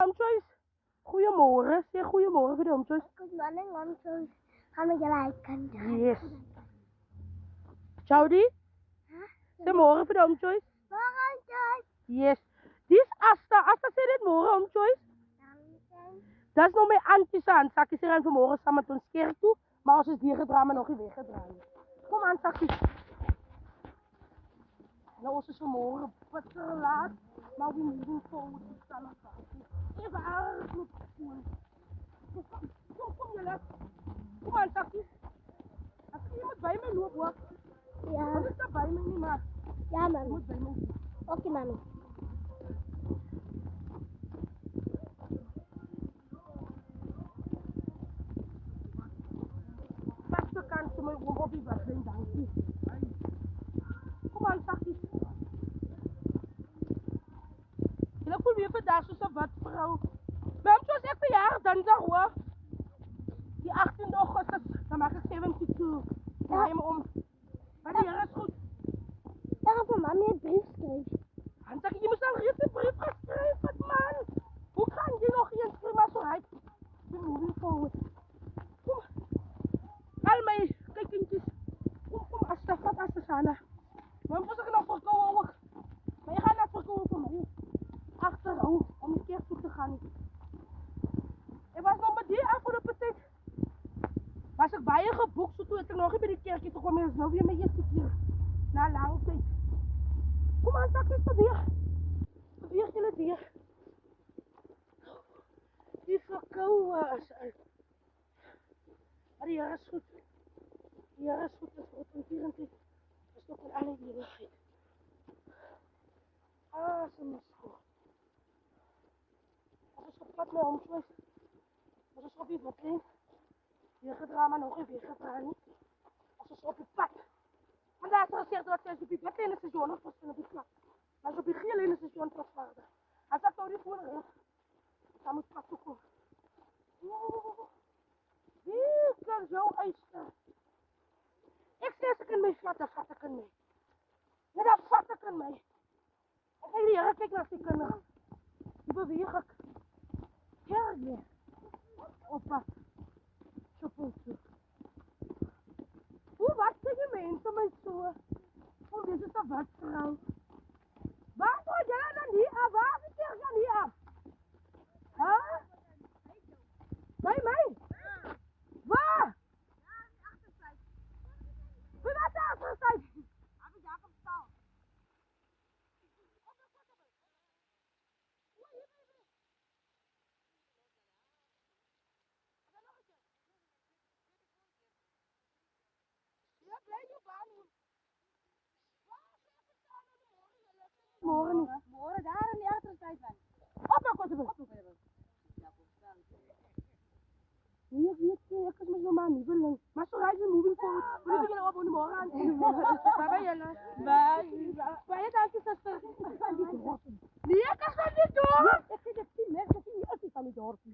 Oom Joyce, goeiemorgen. Zeg goeiemorgen voor de Oom Joyce. Good morning, Mom. So, gaan we gelijk gaan. Yes. Jody, zeg morgen voor de Oom Joyce. Morgen, Joyce. Yes. Dit is Asta. Asta zei dit morgen, Oom Joyce. Dat is nog mijn antjes aan. Sakkie ze gaan vanmorgen samen met ons kerk toe. Maar ons is hier gedraaid, maar nog niet weggedraaid. Kom aan, Sakkie. Nou, ons is vanmorgen bitter laat. Maar we moeten forward. We staan nog Sakkie. Even aardig met school. Kom jullie. Kom aan, Sakkie. Als je moet bij mij lopen, hoor. Ja. Wat is dat bij mij niet, maar? Ja, Je mami. moet bij mij lopen. Oké, mami. Beste kans om mijn oom op die wedstrijd, dank je. Kom aan, Sakkie. Ik voel weer vandaag zo'n wat vrouw. Maar zoals ik verjaardag dan hoor. Die 18 augustus, dan maak ik 72. Draai me om. Maar die is goed. Daar heeft mijn mami een brief geschreven. En zeg je moest al reeds een brief geschreven, man. Hoe kan je nog eens schrijven maar zo uit? We moving forward. Kom. Haal mij, kijk kindjes. Kom, Asta, vat Asta Sana. Maar moest ik nog verkouden ook. Maar je gaat net verkouden voor mij. Achterom, om de kerk toe te gaan. Ik was nog met die afgelopen tijd. Was ik bij je geboekt, zo toen ik nog niet bij de kerkje te komen. Dat is nou weer mijn eerste keer. Na lange tijd. Kom aan, zakjes, probeer. Probeer jullie dier. Die verkouden is uit. Maar die jaar is goed. Die jaar is goed, dat is goed. En 24 is toch in alle eeuwigheid. Ah, ze is goed. Dat is gepakt met omslag. Dat is op je verklein. Weer gedraaid, maar nog even gedraaid niet. Dat is op je pad. Maar daar is er gezegd dat ze op je bed in het station of op je pad. Maar ze op je geel in het station terugvaarden. Hij zegt nou die voor de dan moet pad toe komen. Wie kan zo uitstaan? Ik zeg ze kan mij vatten, vatten kan mij. Ja, dat vatten kan mij. En kijk hier, kijk naar die kinderen. Die beweeg ik. Herrie. Oppa. Chopootje. Hoe wat zijn je mensen mij zo? Hoe dit is een wat vrouw. Waar moet jij dan niet af? Waar is je dan niet af? Huh? Bij mij? Waar? Wie was de achterzijde? Ja, blijf je baan doen. Morgen niet. Morgen daar in de achterzijde ben. Op, maar kort even. Hier, ik is met je man niet willen. Maar zo rijdt je moving forward. Hoe ben je nou op de morgen aan? Waar ben je? Waar je dan, zuster? Nee, ik kan het niet doen. Ik zie het zien, hè. Ik zie niet, ik kan niet door. Je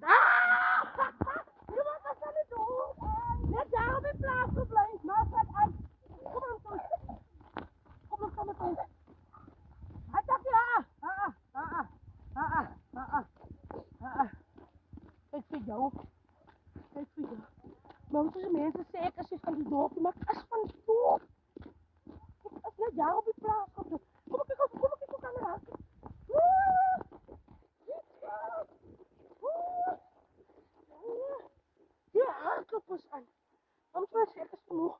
mag dat niet doen. Net daar op in plaats gebleven. Maar het uit. Kom aan, kom. Kom nog, kom nog. Hij dacht ja. Kijk voor jou. Kijk voor jou. Maar wat is mensen zeggen als je van die dorp maakt? Als van die dorp. Als net daar op je plaats komt. Kom ik ook aan de raak. Hier hardlopen aan. Anders was ik eens genoeg.